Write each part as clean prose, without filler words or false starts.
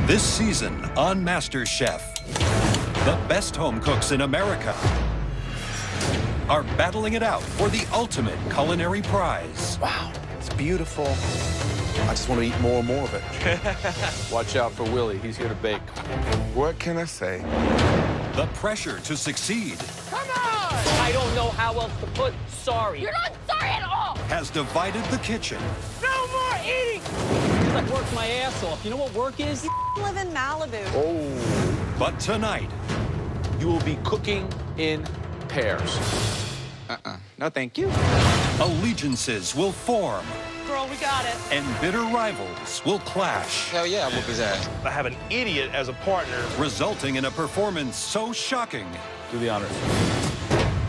This season on MasterChef, the best home cooks in America are battling it out for the ultimate culinary prize. Wow, it's beautiful. I just want to eat more and more of it. Watch out for Willie. He's here to bake. What can I say? The pressure to succeed Come on! I don't know how else to put sorry. You're not sorry at all! has divided the kitchen. No more eating! I worked my ass off. You know what work is? You live in Malibu. Oh. But tonight, You will be cooking in pairs. No, thank you. allegiances will form Girl, we got it. and bitter rivals will clash, Hell yeah, I'll whoop his ass. I have an idiot as a partner. resulting in a performance so shocking, Do the honors.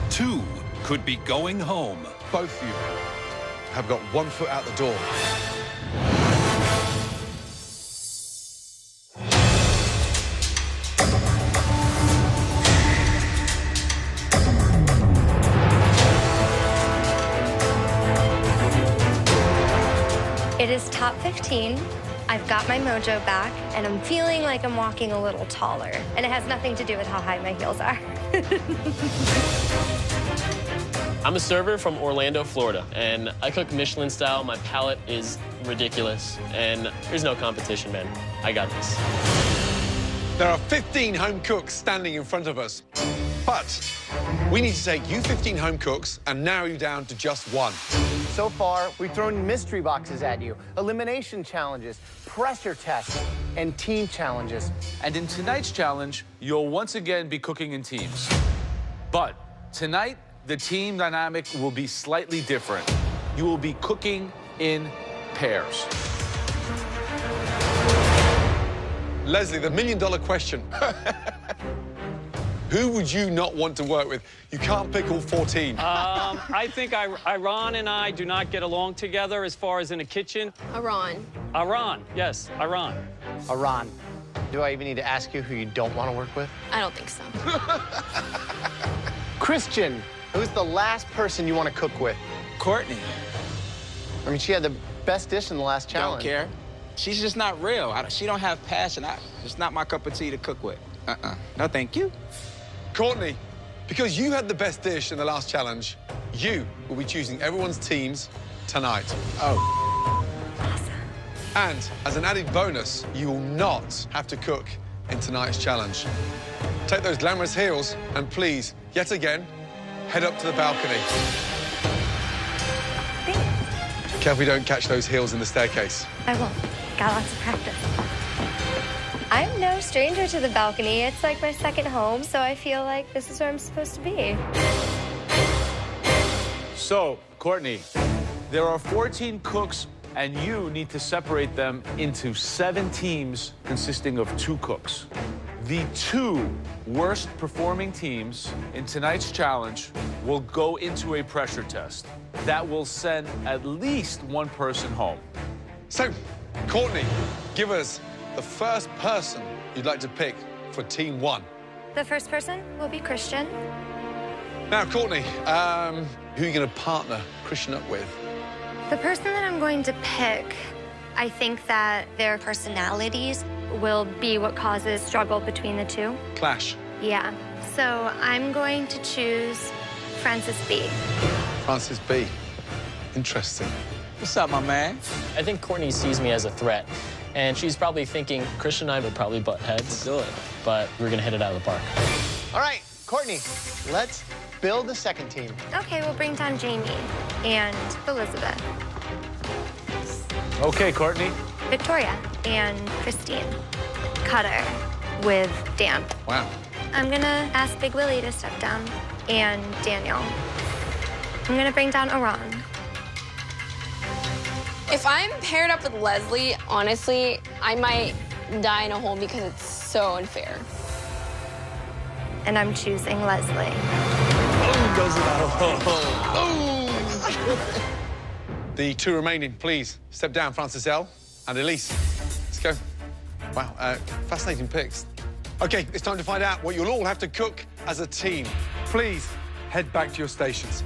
two could be going home. Both of you have got one foot out the door. It is top 15. I've got my mojo back, and I'm feeling like I'm walking a little taller. And it has nothing to do with how high my heels are. I'm a server from Orlando, Florida, and I cook Michelin style. My palate is ridiculous, and there's no competition, man. I got this. There are 15 home cooks standing in front of us. But we need to take you 15 home cooks and narrow you down to just one. So far, we've thrown mystery boxes at you, elimination challenges, pressure tests, and team challenges. And in tonight's challenge, you'll once again be cooking in teams. But tonight, the team dynamic will be slightly different. You will be cooking in pairs. Leslie, the million-dollar question. Who would you not want to work with? You can't pick all 14. I think Iran and I do not get along together as far as in a kitchen. Iran. Iran, yes, Iran. Iran, do I even need to ask you who you don't want to work with? I don't think so. Christian, who's the last person you want to cook with? Courtney. I mean, she had the best dish in the last Don't challenge. care. She's just not real. She don't have passion. It's not my cup of tea to cook with. No, thank you. Courtney, because you had the best dish in the last challenge, you will be choosing everyone's teams tonight. Oh. And as an added bonus, you will not have to cook in tonight's challenge. Take those glamorous heels and please, yet again, head up to the balcony. Thanks. Careful you don't catch those heels in the staircase. I won't. Got lots of practice. I'm no stranger to the balcony. It's like my second home, so I feel like this is where I'm supposed to be. So, Courtney, there are 14 cooks, and you need to separate them into 7 teams consisting of 2 cooks. The 2 worst performing teams in tonight's challenge will go into a pressure test. That will send at least one person home. So, Courtney, give us the first person you'd like to pick for Team 1. The first person will be Christian. Now, Courtney, who are you going to partner Christian up with? The person that I'm going to pick, I think that their personalities will be what causes struggle between the 2. Clash. Yeah. So I'm going to choose Francis B. Francis B. Interesting. What's up, my man? I think Courtney sees me as a threat, and she's probably thinking Christian and I would probably butt heads. Do it. But we're gonna hit it out of the park. All right, Courtney, let's build the second team. Okay, we'll bring down Jamie and Elizabeth, Okay, Courtney. Victoria and Christine, Cutter with Dan. Wow. I'm gonna ask Big Willie to step down and Daniel. I'm gonna bring down Iran. If I'm paired up with Leslie, honestly, I might die in a hole because it's so unfair. And I'm choosing Leslie. The 2 remaining, please step down, Francis L. and Elise. Let's go. Wow, fascinating picks. Okay, it's time to find out what you'll all have to cook as a team. Please head back to your stations.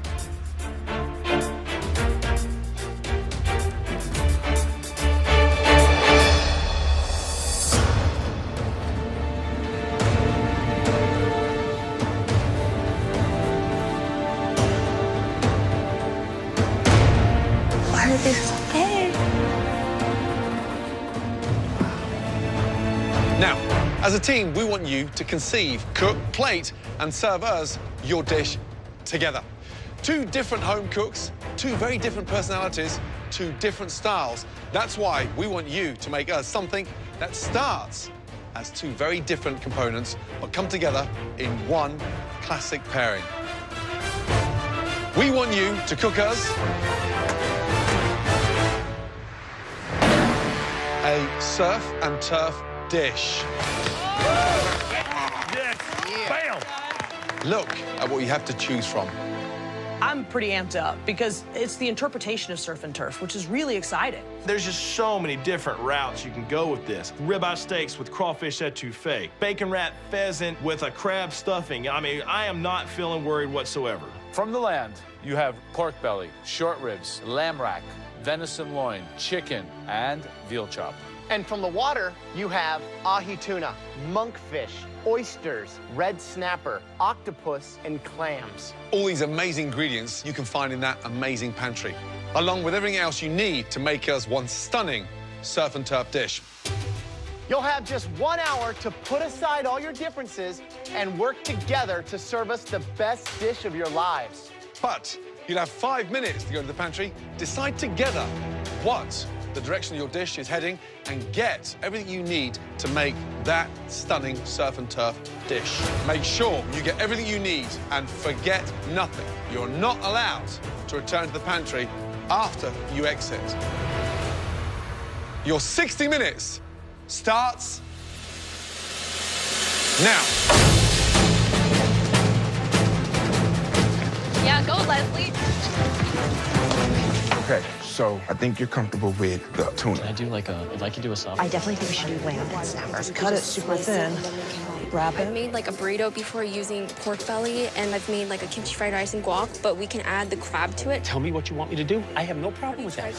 Now, as a team, we want you to conceive, cook, plate, and serve us your dish together. 2 different home cooks, 2 very different personalities, 2 different styles. That's why we want you to make us something that starts as 2 very different components, but come together in one classic pairing. We want you to cook us a surf and turf dish. Yes. Bam. Look at what you have to choose from. I'm pretty amped up because it's the interpretation of surf and turf, which is really exciting. There's just so many different routes you can go with this. Ribeye steaks with crawfish etouffee, bacon wrapped pheasant with a crab stuffing. I mean, I am not feeling worried whatsoever. From the land, you have pork belly, short ribs, lamb rack, venison loin, chicken, and veal chop. And from the water, you have ahi tuna, monkfish, oysters, red snapper, octopus, and clams. All these amazing ingredients you can find in that amazing pantry, along with everything else you need to make us one stunning surf and turf dish. You'll have just 1 hour to put aside all your differences and work together to serve us the best dish of your lives. But you'll have 5 minutes to go to the pantry, decide together what the direction of your dish is heading, and get everything you need to make that stunning surf and turf dish. Make sure you get everything you need and forget nothing. You're not allowed to return to the pantry after you exit. Your 60 minutes starts now. Yeah, go, Leslie. Okay, so I think you're comfortable with the tuna. Can I do like a, if I could do a soft? I definitely think we should do lamb and snapper. Cut it super thin. Wrap I've it. made like a burrito before using pork belly, and I've made like a kimchi fried rice and guac, but we can add the crab to it. Tell me what you want me to do. I have no problem with that.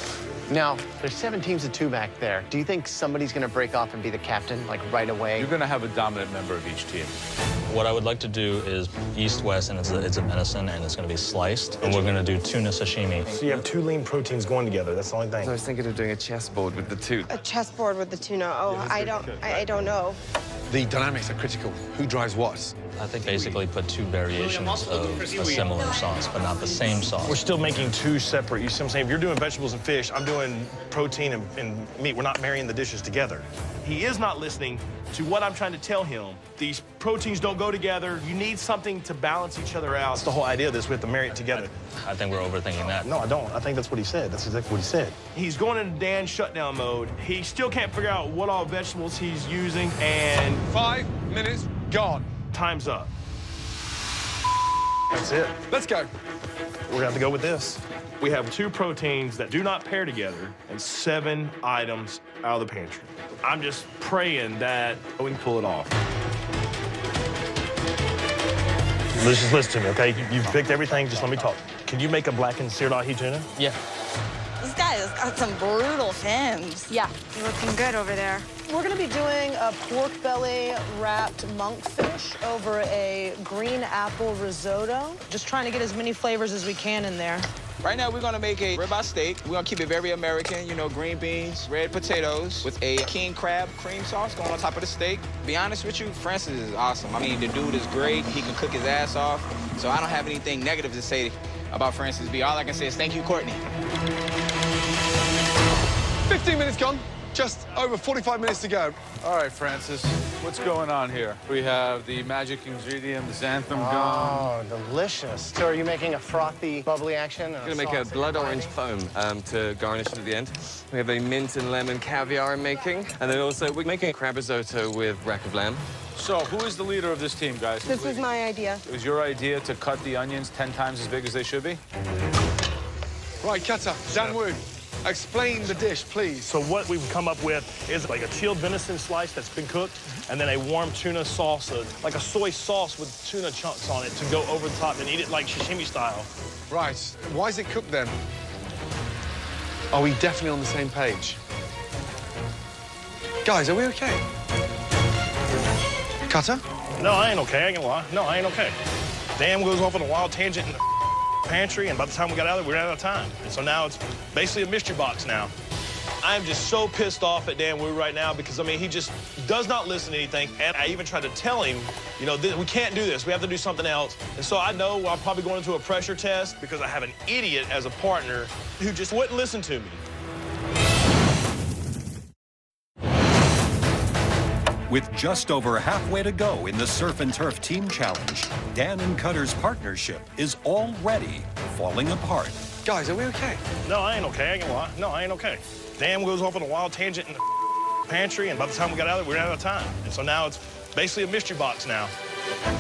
Now, there's 7 teams of 2 back there. Do you think somebody's gonna break off and be the captain, like right away? You're gonna have a dominant member of each team. What I would like to do is east-west, and it's a venison, and it's gonna be sliced. And we're gonna do tuna sashimi. So you have 2 lean proteins going together. That's the only thing. I was thinking of doing a chessboard with the 2. A chessboard with the tuna. Oh, I don't know. The dynamics are critical. Who drives what? I think basically put 2 variations of a similar sauce, but not the same sauce. We're still making 2 separate, you see what I'm saying? If you're doing vegetables and fish, I'm doing protein and meat. We're not marrying the dishes together. He is not listening to what I'm trying to tell him. These proteins don't go together. You need something to balance each other out. That's the whole idea of this. We have to marry it together. I think we're overthinking that. No, I don't. I think that's what he said. That's exactly what he said. He's going into Dan shutdown mode. He still can't figure out what all vegetables he's using, and 5 minutes gone. Time's up. That's it. Let's go. We're gonna have to go with this. We have 2 proteins that do not pair together and 7 items out of the pantry. I'm just praying that we can pull it off. Let's just listen to me, okay? You've picked everything, just let me talk. Can you make a blackened seared ahi tuna? Yeah. This guy has got some brutal fins. Yeah. You're looking good over there. We're gonna be doing a pork belly wrapped monkfish over a green apple risotto. Just trying to get as many flavors as we can in there. Right now, we're gonna make a ribeye steak. We're gonna keep it very American, you know, green beans, red potatoes, with a king crab cream sauce going on top of the steak. Be honest with you, Francis is awesome. I mean, the dude is great. He can cook his ass off. So I don't have anything negative to say about Francis B. All I can say is thank you, Courtney. 15 minutes gone. Just over 45 minutes to go. All right, Francis, what's going on here? We have the magic ingredient, the xanthan gum. Oh, delicious. So are you making a frothy, bubbly action? I'm gonna make a blood orange foam to garnish it at the end. We have a mint and lemon caviar I'm making. And then also, we're making a crab risotto with rack of lamb. So, who is the leader of this team, guys? This was my idea. It was your idea to cut the onions 10 times as big as they should be? Right, Cutter, Dan Wu, explain the dish, please. So what we've come up with is like a chilled venison slice that's been cooked, and then a warm tuna sauce, like a soy sauce with tuna chunks on it to go over the top and eat it like sashimi style. Right. Why is it cooked then? Are we definitely on the same page? Guys, are we okay? Cutter? No, I ain't okay, I ain't gonna lie. No, I ain't okay. Dan goes off on a wild tangent in the pantry, and by the time we got out of there, we ran out of time. And so now it's basically a mystery box now. I am just so pissed off at Dan Wu right now because, I mean, he just does not listen to anything. And I even tried to tell him, you know, we can't do this. We have to do something else. And so I know I'm probably going into a pressure test because I have an idiot as a partner who just wouldn't listen to me. With just over halfway to go in the Surf and Turf Team Challenge, Dan and Cutter's partnership is already falling apart. Guys, are we okay? No, I ain't okay. I ain't gonna lie. No, I ain't okay. Dan goes off on a wild tangent in the pantry, and by the time we got out of there, we ran out of time. And so now it's basically a mystery box now.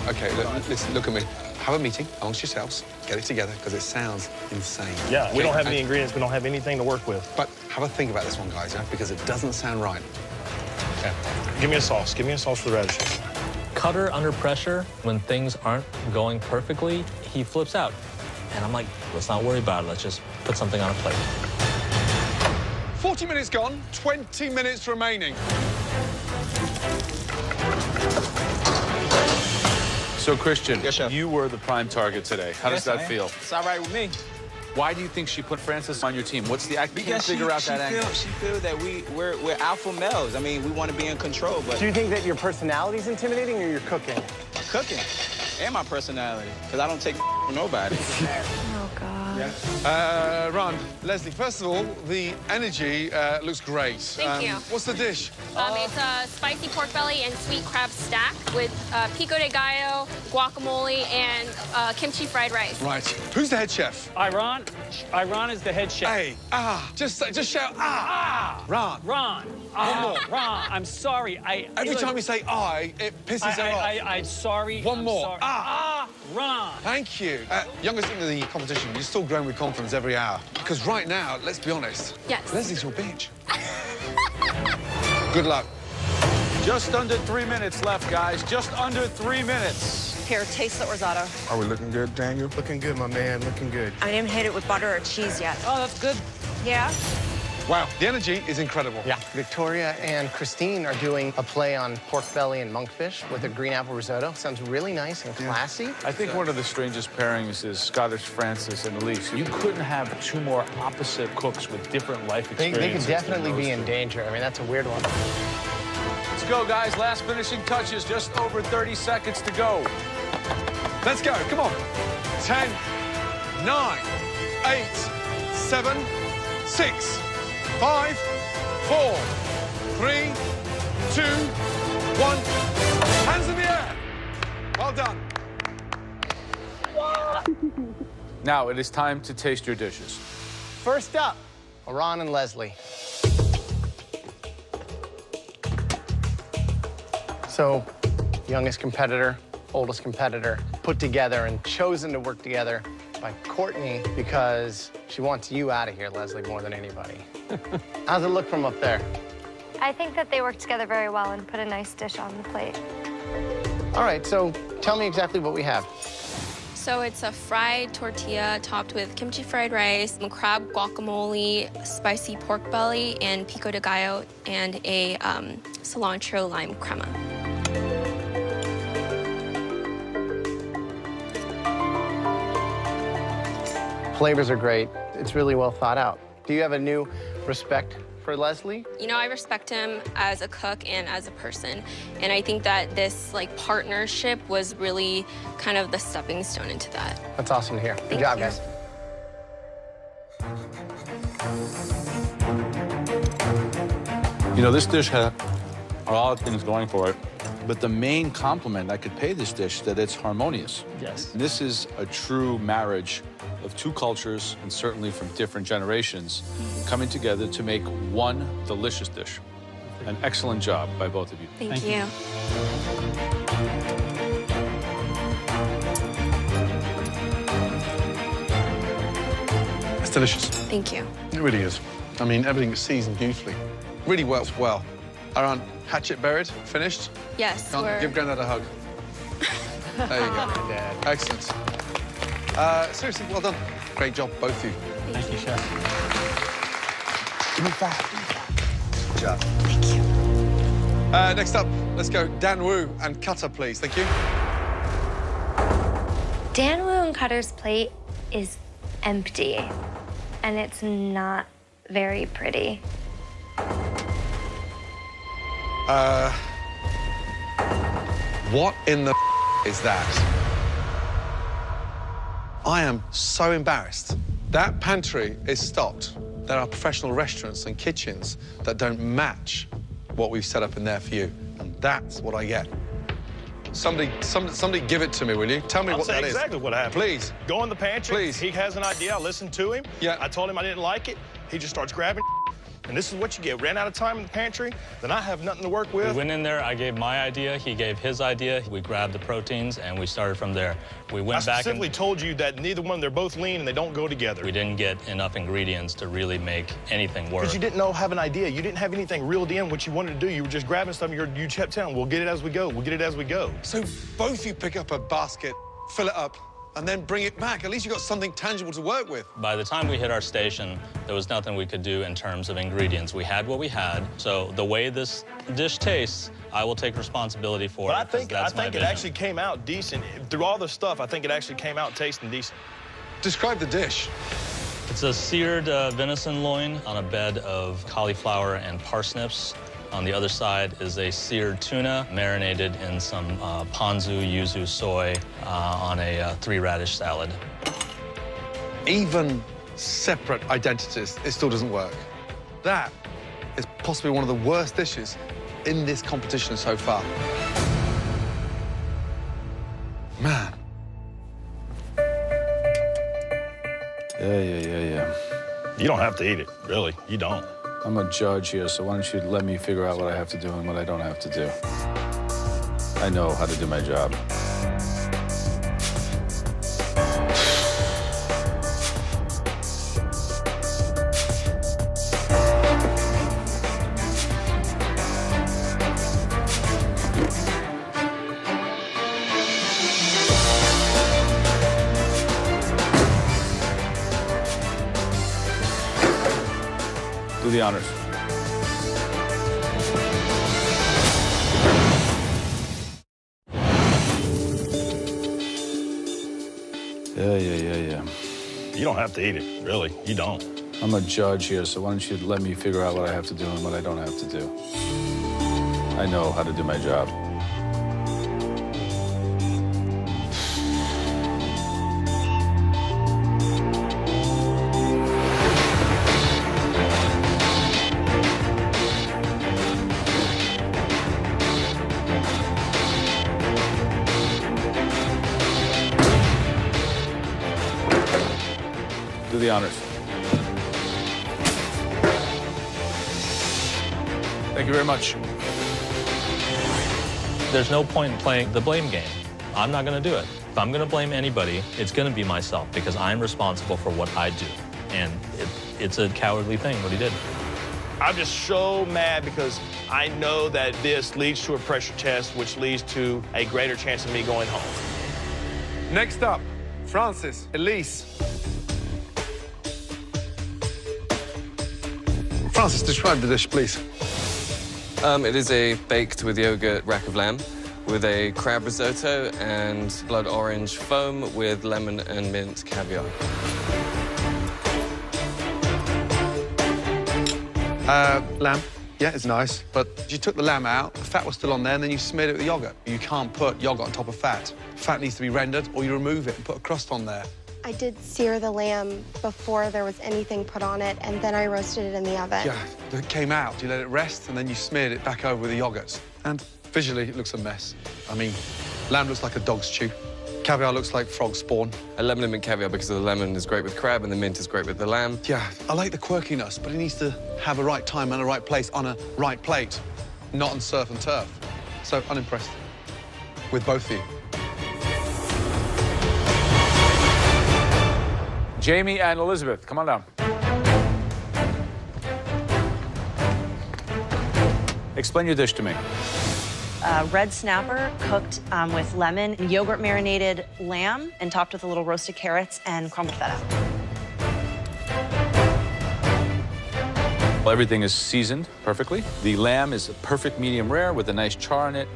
Okay, listen, look at me. Have a meeting amongst yourselves. Get it together, because it sounds insane. Yeah, okay? We don't have any ingredients. We don't have anything to work with. But have a think about this one, guys, yeah? Because it doesn't sound right. Okay. Give me a sauce. Give me a sauce for the radishes. Cutter under pressure, when things aren't going perfectly, he flips out. And I'm like, let's not worry about it. Let's just put something on a plate. 40 minutes gone, 20 minutes remaining. So, Christian, yes, chef. You were the prime target today. How does that feel? It's all right with me. Why do you think she put Francis on your team? What's the act? Because she feel that we're alpha males. I mean, we want to be in control, but... Do you think that your personality's intimidating or your cooking? My cooking and my personality, because I don't take from nobody. Oh, God. Ron, Leslie, first of all, the energy looks great. Thank you. What's the dish? It's a spicy pork belly and sweet crab stack with pico de gallo, guacamole, and kimchi fried rice. Right. Who's the head chef? Iran is the head chef. Hey, just shout, Ron. Ron. One more. Ron, I'm sorry. Every time you say it pisses her off. I'm sorry. One more. Sorry. Ron. Thank you. Youngest in the competition, you're still growing with confidence every hour. Because right now, let's be honest. Yes. Leslie's your bitch. Good luck. Just under 3 minutes left, guys. Just under 3 minutes. Here, taste the risotto. Are we looking good, Daniel? Looking good, my man, looking good. I didn't hit it with butter or cheese yet. Oh, that's good. Yeah? Wow, the energy is incredible. Yeah. Victoria and Christine are doing a play on pork belly and monkfish with a green apple risotto. Sounds really nice and classy. I think one of the strangest pairings is Scottish Francis and Elise. You couldn't have two more opposite cooks with different life experiences. They could definitely be in danger. I mean, that's a weird one. Let's go, guys. Last finishing touches. Just over 30 seconds to go. Let's go. Come on. 10, 9, 8, 7, 6, 5, 4, 3, 2, 1. Hands in the air. Well done. Now it is time to taste your dishes. First up, Ron and Leslie. So, youngest competitor, oldest competitor, put together and chosen to work together by Courtney because she wants you out of here, Leslie, more than anybody. How's it look from up there? I think that they worked together very well and put a nice dish on the plate. All right, so tell me exactly what we have. So it's a fried tortilla topped with kimchi fried rice, crab guacamole, spicy pork belly, and pico de gallo, and a cilantro lime crema. Flavors are great. It's really well thought out. Do you have a new respect for Leslie? You know, I respect him as a cook and as a person. And I think that this, partnership was really kind of the stepping stone into that. That's awesome to hear. Good Thank job, you. guys. You know, this dish had a lot of things going for it, but the main compliment I could pay this dish is that it's harmonious. Yes. And this is a true marriage of two cultures, and certainly from different generations, coming together to make one delicious dish. An excellent job by both of you. Thank you. It's delicious. Thank you. It really is. I mean, everything is seasoned beautifully. Really works well. Aaron, hatchet buried, finished? Yes, Come on, give Grandad a hug. There you go. Dad. Excellent. Seriously, well done. Great job, both of you. Thank you, Chef. Give me five. Good job. Thank you. Next up, let's go Dan Wu and Cutter, please. Thank you. Dan Wu and Cutter's plate is empty, and it's not very pretty. What in the is that? I am so embarrassed. That pantry is stocked. There are professional restaurants and kitchens that don't match what we've set up in there for you, and that's what I get. Somebody give it to me, will you? Tell me what that is. I'll say exactly what happened. Please. Go in the pantry. Please. He has an idea. I listened to him. Yeah. I told him I didn't like it. He just starts grabbing. And this is what you get. Ran out of time in the pantry, then I have nothing to work with. We went in there, I gave my idea, he gave his idea. We grabbed the proteins, and we started from there. We went back and... I specifically told you that neither one, they're both lean, and they don't go together. We didn't get enough ingredients to really make anything work. Because you didn't have an idea. You didn't have anything reeled in what you wanted to do. You were just grabbing stuff, and you kept telling, we'll get it as we go. We'll get it as we go. So both you pick up a basket, fill it up, and then bring it back. At least you got something tangible to work with. By the time we hit our station, there was nothing we could do in terms of ingredients. We had what we had. So the way this dish tastes, I will take responsibility for it. I think it actually came out decent. Through all the stuff, I think it actually came out tasting decent. Describe the dish. It's a seared venison loin on a bed of cauliflower and parsnips. On the other side is a seared tuna marinated in some ponzu, yuzu, soy on a 3-radish salad. Even separate identities, it still doesn't work. That is possibly one of the worst dishes in this competition so far. Man. Yeah. You don't have to eat it, really. You don't. I'm a judge here, so why don't you let me figure out what I have to do and what I don't have to do. I know how to do my job. Do the honors. Yeah. You don't have to eat it, really. You don't. I'm a judge here, so why don't you let me figure out what I have to do and what I don't have to do. I know how to do my job. Do the honors. Thank you very much. There's no point in playing the blame game. I'm not going to do it. If I'm going to blame anybody, it's going to be myself because I'm responsible for what I do. And it's a cowardly thing, what he did. I'm just so mad because I know that this leads to a pressure test, which leads to a greater chance of me going home. Next up, Francis, Elise. Francis, describe the dish, please. It is a baked with yogurt rack of lamb with a crab risotto and blood orange foam with lemon and mint caviar. Lamb, yeah, it's nice, but you took the lamb out, the fat was still on there, and then you smeared it with yogurt. You can't put yogurt on top of fat. Fat needs to be rendered, or you remove it and put a crust on there. I did sear the lamb before there was anything put on it, and then I roasted it in the oven. Yeah, it came out, you let it rest, and then you smeared it back over with the yogurt. And visually, it looks a mess. I mean, lamb looks like a dog's chew. Caviar looks like frog spawn. A lemon and mint caviar because the lemon is great with crab and the mint is great with the lamb. Yeah, I like the quirkiness, but it needs to have a right time and a right place on a right plate, not on surf and turf. So, unimpressed with both of you. Jamie and Elizabeth, come on down. Explain your dish to me. Red snapper cooked with lemon and yogurt marinated lamb and topped with a little roasted carrots and crumbled feta. Well, everything is seasoned perfectly. The lamb is a perfect medium rare with a nice char in it.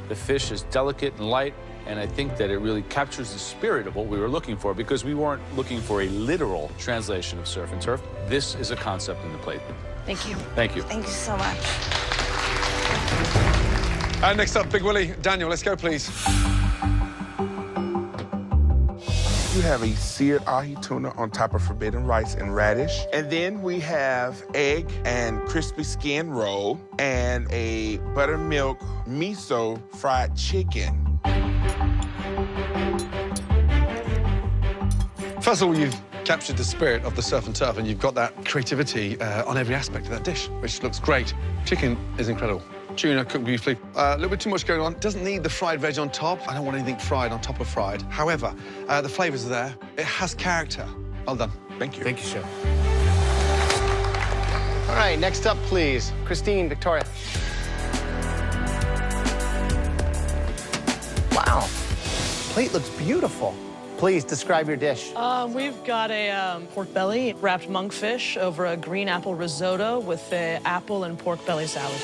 The fish is delicate and light, and I think that it really captures the spirit of what we were looking for because we weren't looking for a literal translation of surf and turf. This is a concept in the plate. Thank you. Thank you. Thank you so much. Next up, Big Willie. Daniel, let's go, please. You have a seared ahi tuna on top of forbidden rice and radish. And then we have egg and crispy skin roll and a buttermilk miso fried chicken. First of all, you've captured the spirit of the surf and turf, and you've got that creativity on every aspect of that dish, which looks great. Chicken is incredible. Tuna cooked beautifully. A little bit too much going on. Doesn't need the fried veg on top. I don't want anything fried on top of fried. However, the flavors are there. It has character. Well done. Thank you. Thank you, Chef. All right, next up, please. Christine, Victoria. Wow. Plate looks beautiful. Please describe your dish. We've got a pork belly wrapped monkfish over a green apple risotto with an apple and pork belly salad.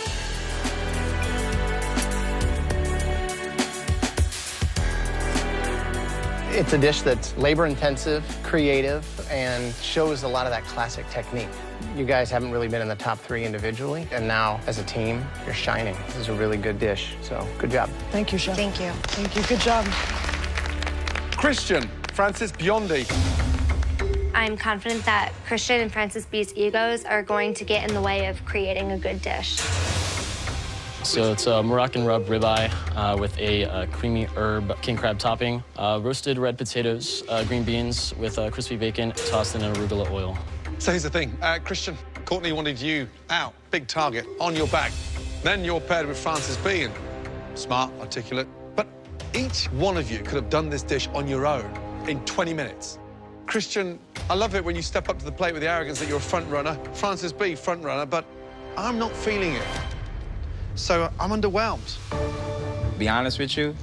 It's a dish that's labor-intensive, creative, and shows a lot of that classic technique. You guys haven't really been in the top 3 individually, and now, as a team, you're shining. This is a really good dish, so good job. Thank you, Chef. Thank you. Thank you. Good job. Christian, Francis Biondi. I'm confident that Christian and Francis B's egos are going to get in the way of creating a good dish. So it's a Moroccan rub ribeye with a creamy herb king crab topping, roasted red potatoes, green beans with crispy bacon tossed in an arugula oil. So here's the thing. Christian, Courtney wanted you out, big target, on your back. Then you're paired with Francis B. and smart, articulate. But each one of you could have done this dish on your own in 20 minutes. Christian, I love it when you step up to the plate with the arrogance that you're a front runner. Francis B, front runner, but I'm not feeling it. So I'm underwhelmed. Be honest with you,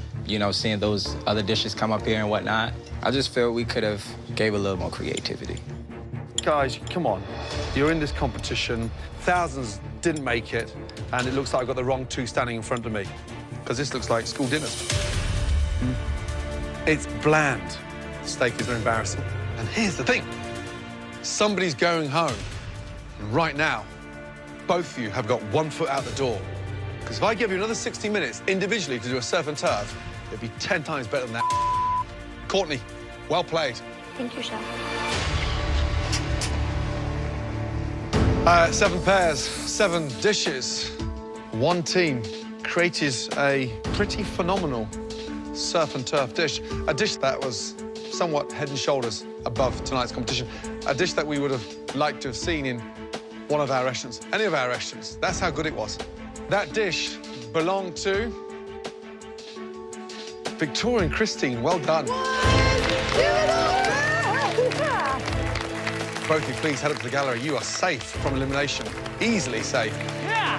seeing those other dishes come up here and whatnot, I just feel we could have gave a little more creativity. Guys, come on. You're in this competition. Thousands didn't make it, and it looks like I've got the wrong 2 standing in front of me, because this looks like school dinners. It's bland. The steak is embarrassing. And here's the thing. Somebody's going home. And right now, both of you have got 1 foot out the door. Because if I give you another 60 minutes individually to do a surf and turf, it'd be 10 times better than that. Courtney, well played. Thank you, Chef. 7 pairs, 7 dishes. 1 team created a pretty phenomenal surf and turf dish. A dish that was somewhat head and shoulders above tonight's competition. A dish that we would have liked to have seen in one of our restaurants, any of our restaurants. That's how good it was. That dish belonged to Victoria and Christine. Well done. Both of you, please head up to the gallery. You are safe from elimination. Easily safe. Yeah.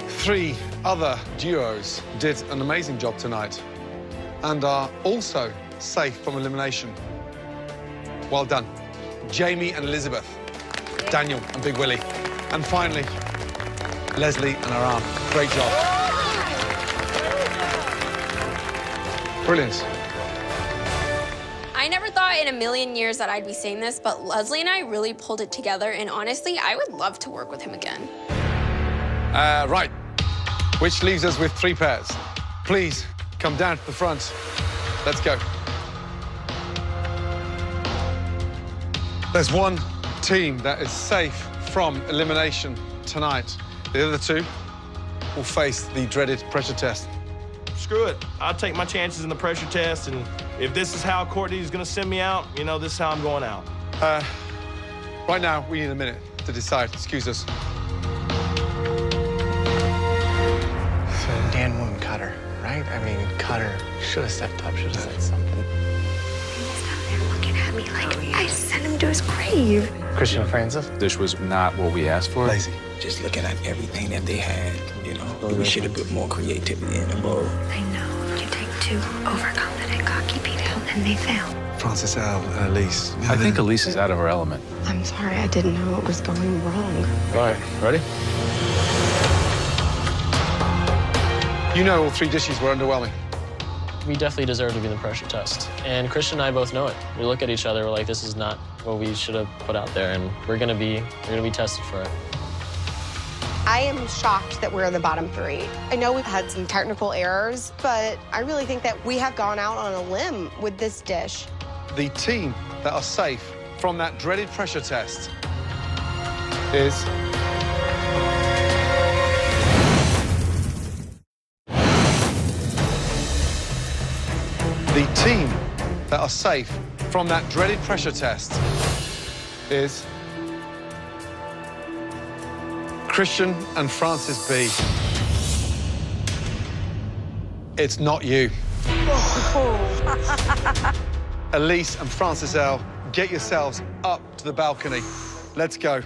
3 other duos did an amazing job tonight and are also safe from elimination. Well done. Jamie and Elizabeth, Daniel and Big Willie. And finally, Leslie and Aram. Great job. Brilliant. I never thought in a million years that I'd be saying this, but Leslie and I really pulled it together, and honestly, I would love to work with him again. Right, which leaves us with 3 pairs. Please, come down to the front. Let's go. There's 1 team that is safe from elimination tonight. The other 2 will face the dreaded pressure test. Screw it. I'll take my chances in the pressure test, and if this is how Courtney's gonna send me out, this is how I'm going out. Right now, we need a minute to decide. Excuse us. So Dan wouldn't cut her, right? I mean, cut her. Should have stepped up, should have said something. He's down there looking at me like I sent him to his grave. Christian and Francis? This was not what we asked for. Lazy. Just looking at everything that they had, we should have put more creativity in the bowl. I know. You take 2 overconfident, cocky people, and they fail. Francis L and Elise. I think Elise is out of her element. I'm sorry, I didn't know what was going wrong. All right, ready? You know all 3 dishes were underwhelming. We definitely deserve to be in the pressure test. And Christian and I both know it. We look at each other, we're like, this is not what we should have put out there, and we're gonna be tested for it. I am shocked that we're in the bottom 3. I know we've had some technical errors, but I really think that we have gone out on a limb with this dish. The team that are safe from that dreaded pressure test is... The team that are safe from that dreaded pressure test is Christian and Francis B. It's not you. Elise and Francis L., get yourselves up to the balcony. Let's go.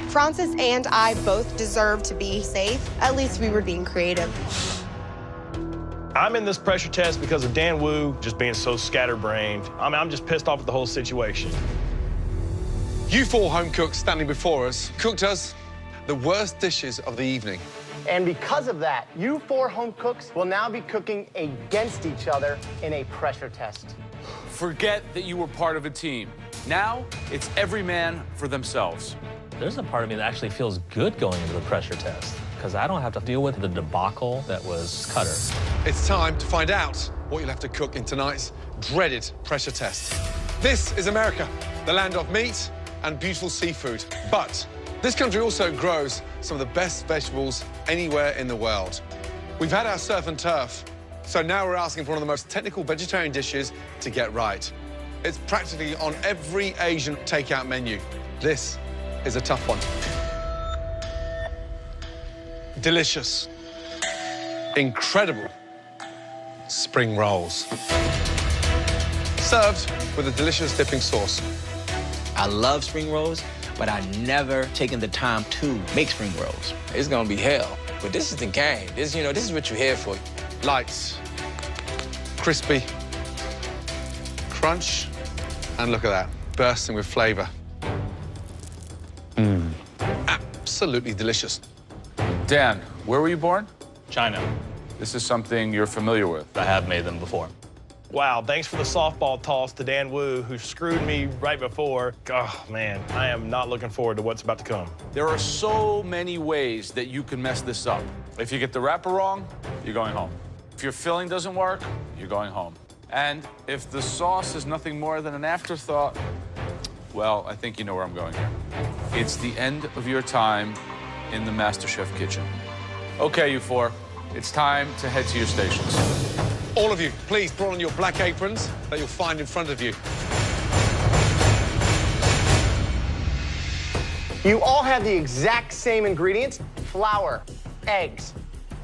Francis and I both deserve to be safe. At least we were being creative. I'm in this pressure test because of Dan Wu just being so scatterbrained. I'm just pissed off at the whole situation. You 4 home cooks standing before us cooked us the worst dishes of the evening. And because of that, you 4 home cooks will now be cooking against each other in a pressure test. Forget that you were part of a team. Now, it's every man for themselves. There's a part of me that actually feels good going into the pressure test, because I don't have to deal with the debacle that was Cutter. It's time to find out what you'll have to cook in tonight's dreaded pressure test. This is America, the land of meat and beautiful seafood. But this country also grows some of the best vegetables anywhere in the world. We've had our surf and turf, so now we're asking for one of the most technical vegetarian dishes to get right. It's practically on every Asian takeout menu. This is a tough one. Delicious, incredible spring rolls. Served with a delicious dipping sauce. I love spring rolls, but I never taken the time to make spring rolls. It's gonna be hell, but this is the game. This is what you're here for. Light, crispy, crunch, and look at that, bursting with flavor. Absolutely delicious. Dan, where were you born? China. This is something you're familiar with. I have made them before. Wow, thanks for the softball toss to Dan Wu, who screwed me right before. Oh, man, I am not looking forward to what's about to come. There are so many ways that you can mess this up. If you get the wrapper wrong, you're going home. If your filling doesn't work, you're going home. And if the sauce is nothing more than an afterthought, well, I think you know where I'm going here. It's the end of your time in the MasterChef kitchen. Okay, you 4, it's time to head to your stations. All of you, please put on your black aprons that you'll find in front of you. You all have the exact same ingredients: flour, eggs,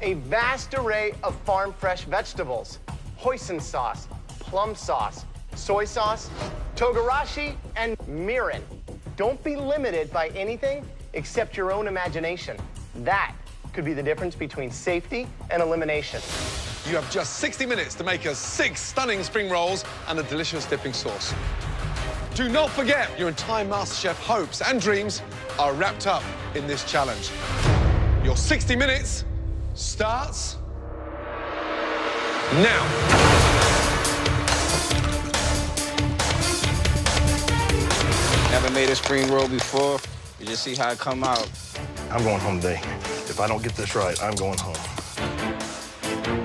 a vast array of farm-fresh vegetables, hoisin sauce, plum sauce, soy sauce, togarashi, and mirin. Don't be limited by anything except your own imagination. That could be the difference between safety and elimination. You have just 60 minutes to make us 6 stunning spring rolls and a delicious dipping sauce. Do not forget, your entire MasterChef hopes and dreams are wrapped up in this challenge. Your 60 minutes starts now. Never made a spring roll before. You just see how it come out. I'm going home today. If I don't get this right, I'm going home.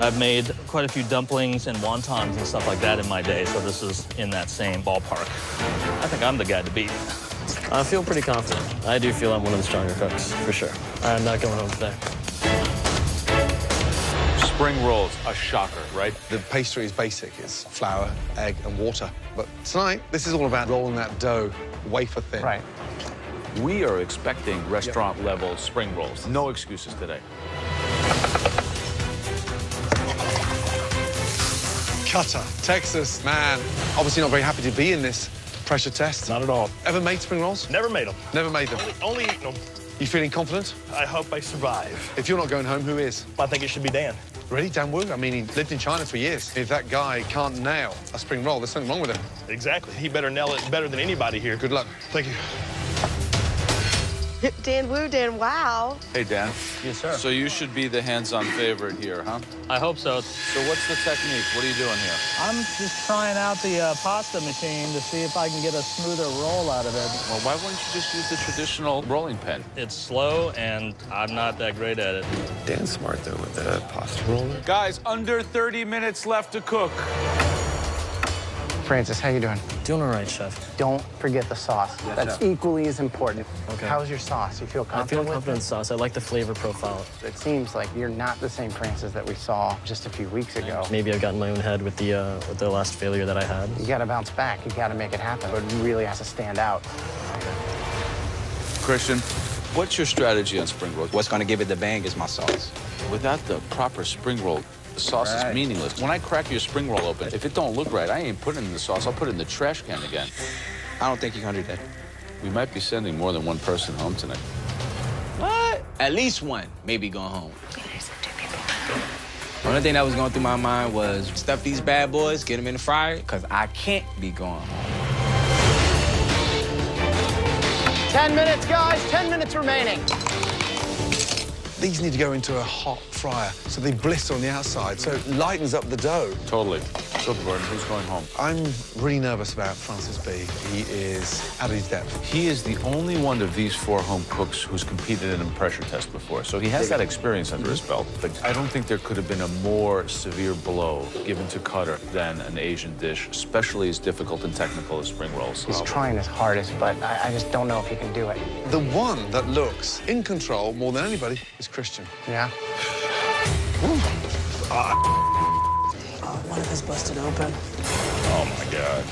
I've made quite a few dumplings and wontons and stuff like that in my day, so this is in that same ballpark. I think I'm the guy to beat. I feel pretty confident. I do feel I'm one of the stronger cooks, for sure. I'm not going home today. Spring rolls, a shocker, right? The pastry is basic. It's flour, egg, and water. But tonight, this is all about rolling that dough wafer thin. Right. We are expecting restaurant-level spring rolls. No excuses today. Cutter, Texas, man. Obviously not very happy to be in this pressure test. Not at all. Ever made spring rolls? Never made them. Never made them. Only eaten them. You feeling confident? I hope I survive. If you're not going home, who is? I think it should be Dan. Really? Dan Wu? I mean, he lived in China for years. If that guy can't nail a spring roll, there's something wrong with him. Exactly. He better nail it better than anybody here. Good luck. Thank you. Dan Wu, Dan Wow. Hey, Dan. Yes, sir. So you should be the hands-on favorite here, huh? I hope so. So what's the technique? What are you doing here? I'm just trying out the pasta machine to see if I can get a smoother roll out of it. Well, why wouldn't you just use the traditional rolling pin? It's slow, and I'm not that great at it. Dan's smart, though, with the pasta roller. Guys, under 30 minutes left to cook. Francis, how you doing? Doing all right, Chef. Don't forget the sauce. Yes, That's Chef. equally as important. Okay. How's your sauce? You feel I confident feel with confident in it? sauce. I like the flavor profile. It seems like you're not the same Francis that we saw just a few weeks ago. Maybe I've gotten my own head with the last failure that I had. You got to bounce back. You got to make it happen. But it really has to stand out. Christian, what's your strategy on spring rolls? What's gonna give it the bang is my sauce. Without the proper spring roll, the sauce is meaningless. When I crack your spring roll open, if it don't look right, I ain't putting it in the sauce. I'll put it in the trash can again. I don't think you can do that. We might be sending more than one person home tonight. What? At least one, maybe going home. The only thing that was going through my mind was stuff these bad boys, get them in the fryer, because I can't be going home. 10 minutes, guys. 10 minutes remaining. These need to go into a hot fryer so they blister on the outside, so it lightens up the dough. Totally. So, Gordon, who's going home? I'm really nervous about Francis B. He is out of his depth. He is the only one of these 4 home cooks who's competed in a pressure test before, so he has that experience under his belt. But I don't think there could have been a more severe blow given to Cutter than an Asian dish, especially as difficult and technical as spring rolls. He's trying his hardest, but I just don't know if he can do it. The one that looks in control more than anybody is Christian. Yeah. One of us busted open. Oh, my God.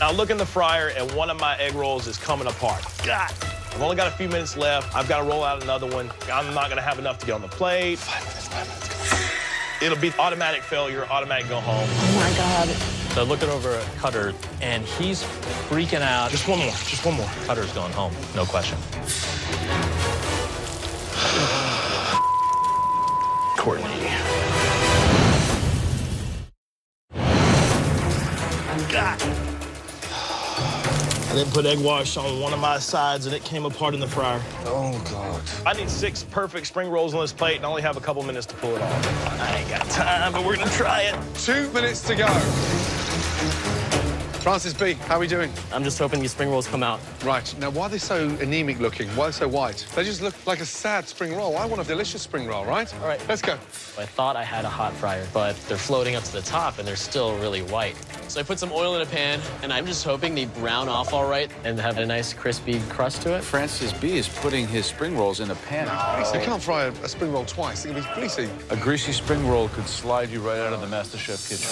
I look in the fryer, and one of my egg rolls is coming apart. God! I've only got a few minutes left. I've got to roll out another one. I'm not going to have enough to get on the plate. 5 minutes. It'll be automatic failure, automatic go home. Oh, my God. So looking over at Cutter, and he's freaking out. Just one more, just one more. Cutter's going home, no question. Courtney. God. I didn't put egg wash on one of my sides, and it came apart in the fryer. Oh, God. I need 6 perfect spring rolls on this plate, and I only have a couple minutes to pull it off. I ain't got time, but we're gonna try it. 2 minutes to go. Francis B., how are we doing? I'm just hoping these spring rolls come out. Right. Now, why are they so anemic looking? Why are they so white? They just look like a sad spring roll. I want a delicious spring roll, right? All right. Let's go. I thought I had a hot fryer, but they're floating up to the top, and they're still really white. So I put some oil in a pan, and I'm just hoping they brown off all right and have a nice crispy crust to it. Francis B. is putting his spring rolls in a pan. You can't fry a spring roll twice. It can be fleecy. A greasy spring roll could slide you right out of the MasterChef kitchen.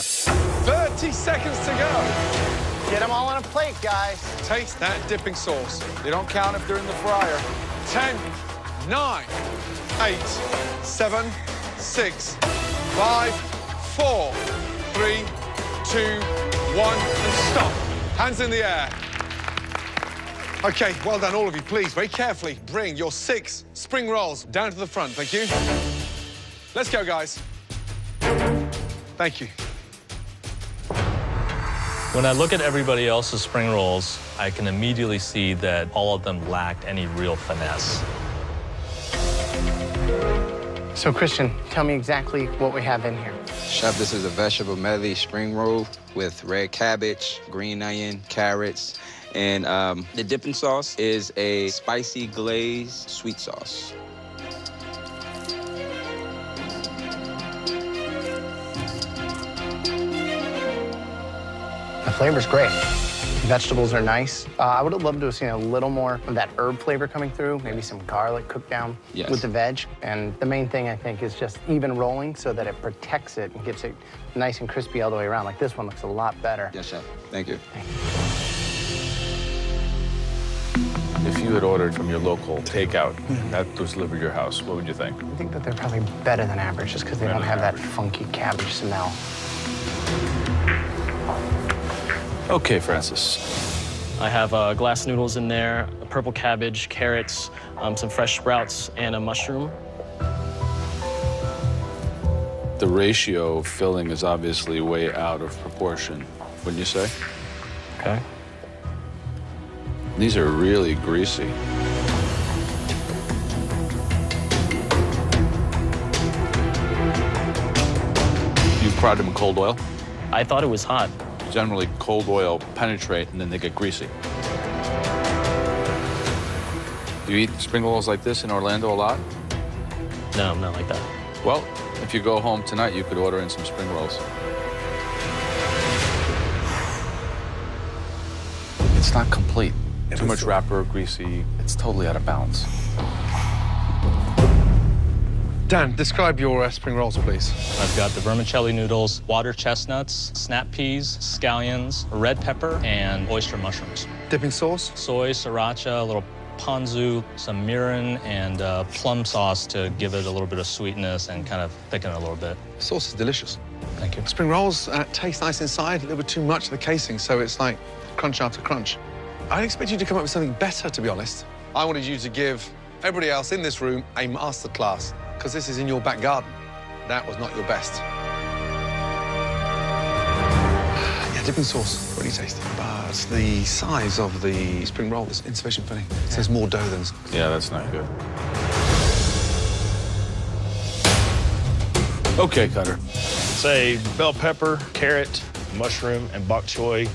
30 seconds to go. Get them all on a plate, guys. Taste that dipping sauce. They don't count if they're in the fryer. 10, 9, 8, 7, 6, 5, 4, 3, 2, 1, and stop. Hands in the air. Okay, well done, all of you. Please, very carefully, bring your 6 spring rolls down to the front. Thank you. Let's go, guys. Thank you. When I look at everybody else's spring rolls, I can immediately see that all of them lacked any real finesse. So, Christian, tell me exactly what we have in here. Chef, this is a vegetable medley spring roll with red cabbage, green onion, carrots, and the dipping sauce is a spicy glazed sweet sauce. The flavor's great. Vegetables are nice. I would have loved to have seen a little more of that herb flavor coming through, maybe some garlic cooked down with the veg. And the main thing, I think, is just even rolling so that it protects it and keeps it nice and crispy all the way around. Like this one looks a lot better. Yes, Chef. Thank you. If you had ordered from your local takeout that was delivered to your house, what would you think? I think that they're probably better than average just because they don't have that funky cabbage smell. Okay, Francis. I have glass noodles in there, a purple cabbage, carrots, some fresh sprouts, and a mushroom. The ratio of filling is obviously way out of proportion, wouldn't you say? Okay. These are really greasy. fried them in cold oil? I thought it was hot. Generally, cold oil penetrate and then they get greasy. Do you eat spring rolls like this in Orlando a lot? No, not like that. Well, if you go home tonight, you could order in some spring rolls. It's not complete. Too much wrapper, greasy. It's totally out of balance. Dan, describe your spring rolls, please. I've got the vermicelli noodles, water chestnuts, snap peas, scallions, red pepper, and oyster mushrooms. Dipping sauce? Soy, sriracha, a little ponzu, some mirin, and plum sauce to give it a little bit of sweetness and kind of thicken it a little bit. The sauce is delicious. Thank you. Spring rolls taste nice inside, a little bit too much of the casing, so it's like crunch after crunch. I expect you to come up with something better, to be honest. I wanted you to give everybody else in this room a master class, because this is in your back garden. That was not your best. Yeah, dipping sauce, really tasty. But the size of the spring roll is insufficient filling. So there's more dough than... Yeah, that's not good. Okay, Cutter. It's a bell pepper, carrot, mushroom, and bok choy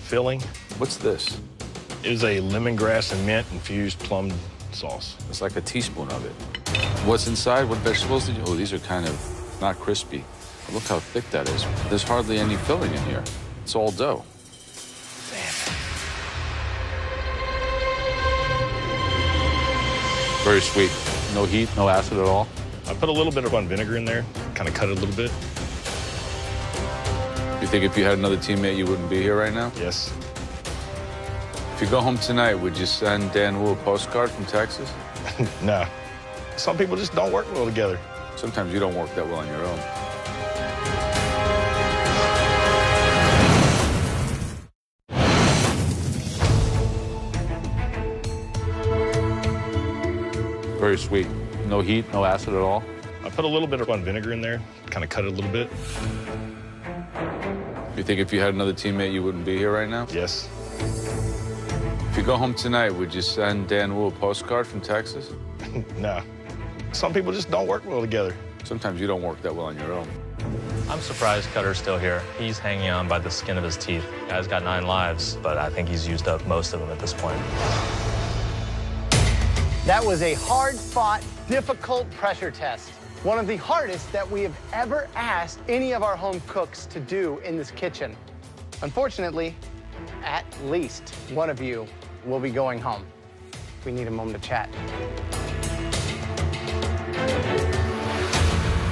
filling. What's this? It is a lemongrass and mint infused plum sauce. It's like a teaspoon of it. What's inside? What vegetables did you... Oh, these are kind of not crispy. Look how thick that is. There's hardly any filling in here. It's all dough. Very sweet. No heat, no acid at all. I put a little bit of vinegar in there, kind of cut it a little bit. You think if you had another teammate, you wouldn't be here right now? Yes. If you go home tonight, would you send Dan Wu a postcard from Texas? No. Some people just don't work well together. Sometimes you don't work that well on your own. Very sweet. No heat, no acid at all. I put a little bit of vinegar in there, kind of cut it a little bit. You think if you had another teammate, you wouldn't be here right now? Yes. If you go home tonight, would you send Dan Wu a postcard from Texas? No. Some people just don't work well together. Sometimes you don't work that well on your own. I'm surprised Cutter's still here. He's hanging on by the skin of his teeth. Guy's got 9 lives, but I think he's used up most of them at this point. That was a hard-fought, difficult pressure test. One of the hardest that we have ever asked any of our home cooks to do in this kitchen. Unfortunately, at least one of you will be going home. We need a moment to chat.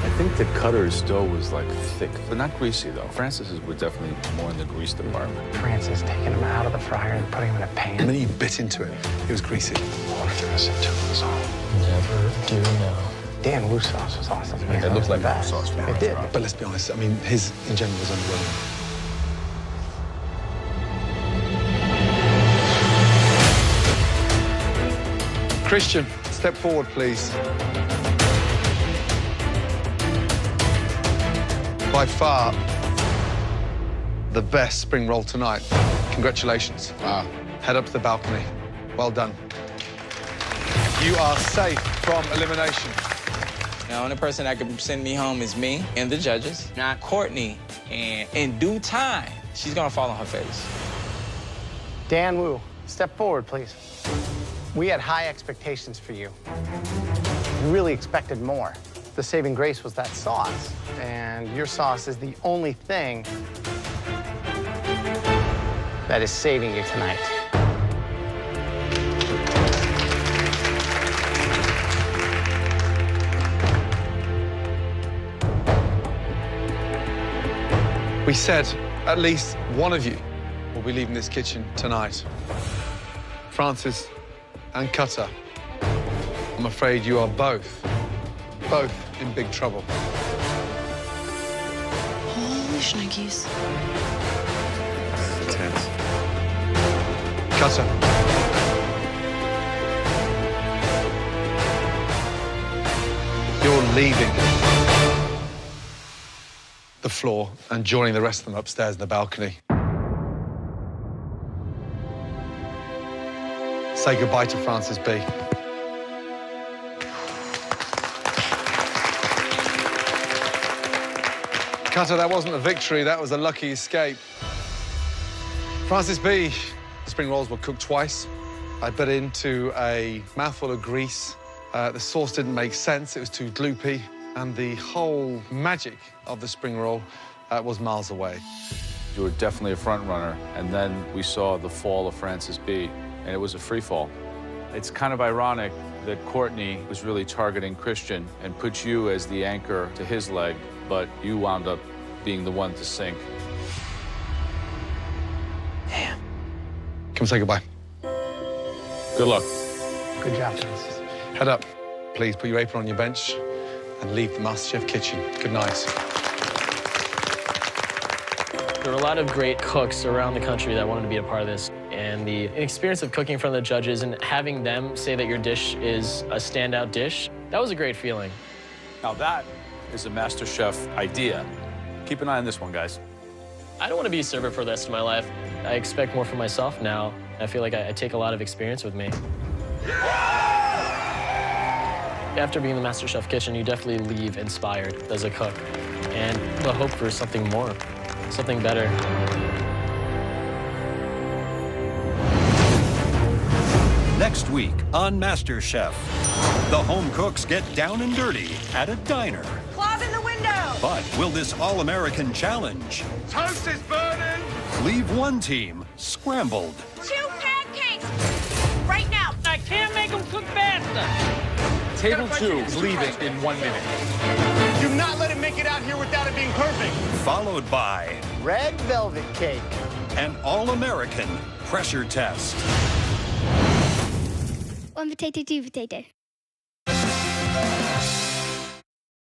I think the Cutter's dough was like thick, but not greasy though. Francis's were definitely more in the grease department. Francis taking them out of the fryer and putting them in a pan. And then you bit into it. It was greasy. I wonder if there was a tuna sauce. Never do know. Dan Wu sauce was awesome. It looked like that sauce. It did. But let's be honest, I mean, his in general was underwhelming. Christian, step forward, please. By far, the best spring roll tonight. Congratulations. Wow. Head up to the balcony. Well done. You are safe from elimination. The only person that could send me home is me and the judges, not Courtney. And in due time, she's gonna fall on her face. Dan Wu, step forward, please. We had high expectations for you. We really expected more. The saving grace was that sauce, and your sauce is the only thing that is saving you tonight. We said at least one of you will be leaving this kitchen tonight. Francis and Cutter, I'm afraid you are both in big trouble. Holy shnikes. Intense. Cutter. You're leaving the floor and joining the rest of them upstairs in the balcony. Say goodbye to Francis B. Cutter, that wasn't a victory, that was a lucky escape. Francis B. Spring rolls were cooked twice. I bit into a mouthful of grease. The sauce didn't make sense, it was too gloopy, and the whole magic of the spring roll was miles away. You were definitely a front runner, and then we saw the fall of Francis B., and it was a free fall. It's kind of ironic that Courtney was really targeting Christian and put you as the anchor to his leg, but you wound up being the one to sink. Damn. Come say goodbye. Good luck. Good job, Francis. Head up. Please put your apron on your bench and leave the MasterChef kitchen. Good night. There were a lot of great cooks around the country that wanted to be a part of this. And the experience of cooking in front of the judges and having them say that your dish is a standout dish, that was a great feeling. Now that is a MasterChef idea. Keep an eye on this one, guys. I don't want to be a server for the rest of my life. I expect more from myself now. I feel like I take a lot of experience with me. After being in the MasterChef kitchen, you definitely leave inspired as a cook and the hope for something more, something better. Next week on MasterChef, the home cooks get down and dirty at a diner. Claws in the window! But will this all-American challenge Toast is burning! leave one team scrambled? 2 pancakes! Right now! I can't make them cook faster. Table 2 is leaving in 1 minute. Do not let it make it out here without it being perfect. Followed by Red velvet cake. an all-American pressure test. 1 potato, 2 potato.